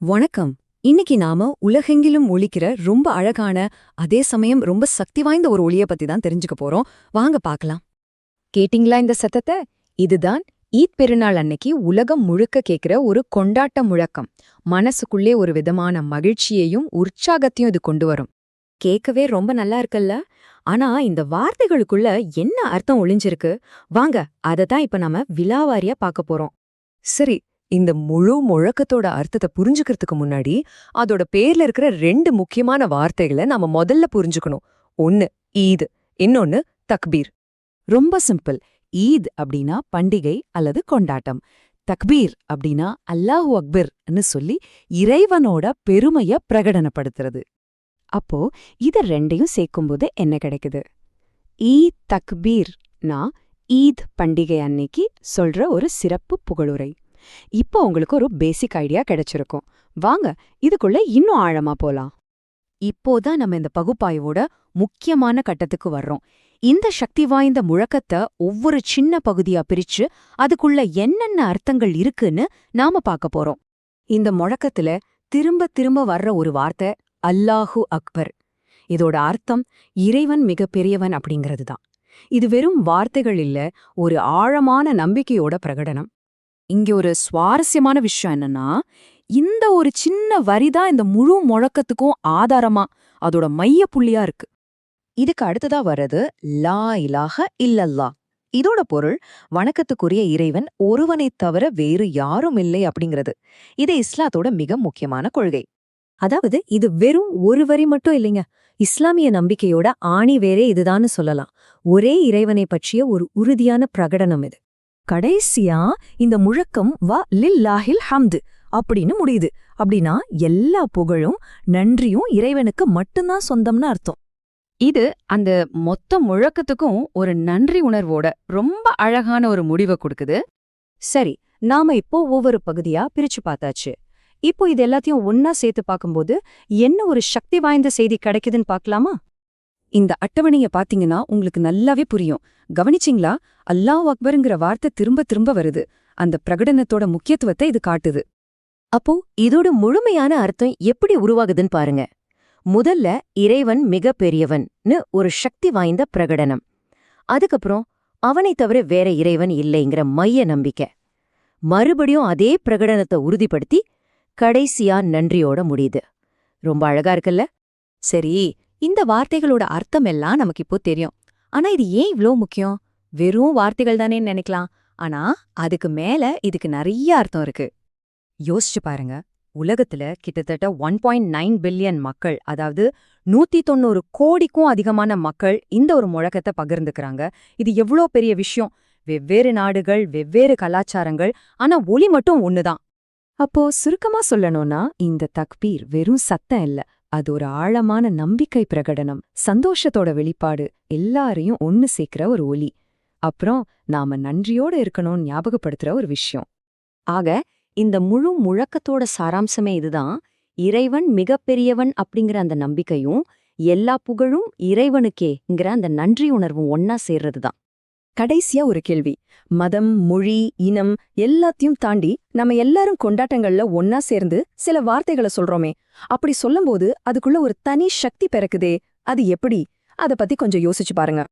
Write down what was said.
வணக்கம். இன்னைக்கு நாம உலகெங்கிலும் ஒலிக்கிற ரொம்ப அழகான, அதே சமயம் ரொம்ப சக்தி வாய்ந்த ஒரு ஒலிய பத்தி தான் தெரிஞ்சுக்க போறோம். வாங்க பார்க்கலாம். கேட்டிங்களா இந்த சத்தத்தை? இதுதான் ஈத் பெருநாள் அன்னைக்கு உலகம் முழுக்க கேக்குற ஒரு கொண்டாட்ட முழக்கம். மனசுக்குள்ளே ஒரு விதமான மகிழ்ச்சியையும் உற்சாகத்தையும் இது கொண்டு வரும். கேட்கவே ரொம்ப நல்லா இருக்குல்ல? ஆனா இந்த வார்த்தைகளுக்குள்ள என்ன அர்த்தம் ஒளிஞ்சிருக்கு? வாங்க, அததான் இப்ப நாம விலாவாரியா பார்க்க போறோம். சரி, இந்த முழு முழக்கத்தோட அர்த்தத்தை புரிஞ்சுக்கிறதுக்கு முன்னாடி அதோட பேர்ல இருக்கிற ரெண்டு முக்கியமான வார்த்தைகளை நாம முதல்ல புரிஞ்சுக்கணும். ஒன்னு ஈத், இன்னொன்னு தக்பீர். ரொம்ப சிம்பிள். ஈத் அப்படின்னா பண்டிகை அல்லது கொண்டாட்டம். தக்பீர் அப்படின்னா அல்லாஹு அக்பர்னு சொல்லி இறைவனோட பெருமைய பிரகடனப்படுத்துறது. அப்போ இத ரெண்டையும் சேர்க்கும்போது என்ன கிடைக்குது? ஈத் தக்பீர்னா ஈத் பண்டிகை அன்னைக்கு சொல்ற ஒரு சிறப்பு புகழுரை. இப்போ உங்களுக்கு ஒரு பேசிக் ஐடியா கிடைச்சிருக்கும். வாங்க இதுக்குள்ள இன்னும் ஆழமா போலாம். இப்போதான் நம்ம இந்த பகுப்பாய்வோட முக்கியமான கட்டத்துக்கு வர்றோம். இந்த சக்தி வாய்ந்த முழக்கத்தை ஒவ்வொரு சின்ன பகுதியா பிரிச்சு அதுக்குள்ள என்னென்ன அர்த்தங்கள் இருக்குன்னு நாம பார்க்க போறோம். இந்த முழக்கத்துல திரும்ப திரும்ப வர்ற ஒரு வார்த்தை அல்லாஹு அக்பர். இதோட அர்த்தம் இறைவன் மிக பெரியவன் அப்படிங்கிறது தான். இது வெறும் வார்த்தைகள் இல்ல, ஒரு ஆழமான நம்பிக்கையோட பிரகடனம். இங்க ஒரு சுவாரஸ்யமான விஷயம் என்னன்னா, இந்த ஒரு சின்ன வரிதான் இந்த முழு முழக்கத்துக்கும் ஆதாரமா, அதோட மைய புள்ளியா இருக்கு. இதுக்கு அடுத்ததா வர்றது லா இலாஹ இல்லல்லா. இதோட பொருள் வணக்கத்துக்குரிய இறைவன் ஒருவனைத் தவிர வேறு யாரும் இல்லை அப்படிங்கிறது. இது இஸ்லாத்தோட மிக முக்கியமான கொள்கை. அதாவது இது வெறும் ஒரு வரி மட்டும் இல்லைங்க. இஸ்லாமிய நம்பிக்கையோட ஆணி வேறே இதுதான்னு சொல்லலாம். ஒரே இறைவனை பற்றிய ஒரு உறுதியான பிரகடனம் இது. கடைசியா இந்த முழக்கம் வ லில்லாஹில் ஹம்து அப்படின்னு முடியுது. அப்படின்னா எல்லா புகழும் நன்றியும் இறைவனுக்கு மட்டும்தான் சொந்தம்னு அர்த்தம். இது அந்த மொத்த முழக்கத்துக்கும் ஒரு நன்றி உணர்வோட ரொம்ப அழகான ஒரு முடிவை கொடுக்குது. சரி, நாம இப்போ ஒவ்வொரு பகுதியா பிரிச்சு பார்த்தாச்சு. இப்போ இது எல்லாத்தையும் ஒன்னா சேர்த்து பார்க்கும்போது என்ன ஒரு சக்தி வாய்ந்த செய்தி கிடைக்குதுன்னு பார்க்கலாமா? இந்த அட்டவணைய பாத்தீங்கன்னா உங்களுக்கு நல்லாவே புரியும். கவனிச்சிங்களா? அல்லாஹ் அக்பருங்கிற வார்த்தை திரும்ப திரும்ப வருது. அந்த பிரகடனத்தோட முக்கியத்துவத்தை இது காட்டுது. அப்போ இதோட முழுமையான அர்த்தம் எப்படி உருவாகுதுன்னு பாருங்க. முதல்ல இறைவன் மிக பெரியவன்னு ஒரு சக்தி வாய்ந்த பிரகடனம். அதுக்கப்புறம் அவனைத் தவிர வேற இறைவன் இல்லைங்கிற மைய நம்பிக்கை. மறுபடியும் அதே பிரகடனத்தை உறுதிப்படுத்தி கடைசியா நன்றியோட முடியுது. ரொம்ப அழகா இருக்குல்ல? சரி, இந்த வார்த்தைகளோட அர்த்தம் எல்லாம் நமக்கு இப்போ தெரியும். ஆனா இது ஏன் இவ்ளோ முக்கியம்? வெறும் வார்த்தைகள் தானே நினைக்கலாம். ஆனா அதுக்கு மேல இதுக்கு நிறைய அர்த்தம் இருக்கு. யோசிச்சு பாருங்க. உலகத்துல கிட்டத்தட்ட 1.9 பில்லியன் மக்கள், அதாவது 190 கோடிக்கும் அதிகமான மக்கள் இந்த ஒரு முழக்கத்தை பகிர்ந்துக்கிறாங்க. இது எவ்வளோ பெரிய விஷயம்! வெவ்வேறு நாடுகள், வெவ்வேறு கலாச்சாரங்கள், ஆனா ஒலி மட்டும் ஒண்ணுதான். அப்போ சுருக்கமா சொல்லணும்னா இந்த தக்பீர் வெறும் சத்தம் இல்ல, அது ஒரு ஆழமான நம்பிக்கை பிரகடனம், சந்தோஷத்தோட வெளிப்பாடு, எல்லாரையும் ஒன்னு சேர்க்கிற ஒரு ஒலி. அப்புறம் நாம நன்றியோட இருக்கணும்னு ஞாபகப்படுத்துற ஒரு விஷயம். ஆக இந்த முழு முழக்கத்தோட சாராம்சமே இதுதான். இறைவன் மிகப்பெரியவன் அப்படிங்கிற அந்த நம்பிக்கையும் எல்லா புகழும் இறைவனுக்கேங்கிற அந்த நன்றி உணர்வும் ஒன்னா சேர்றதுதான். கடைசியா ஒரு கேள்வி. மதம், மொழி, இனம் எல்லாத்தையும் தாண்டி நம்ம எல்லாரும் கொண்டாட்டங்கள்ல ஒன்னா சேர்ந்து சில வார்த்தைகளை சொல்றோமே, அப்படி சொல்லும்போது அதுக்குள்ள ஒரு தனி சக்தி பிறக்குதே, அது எப்படி? அத பத்தி கொஞ்சம் யோசிச்சு பாருங்க.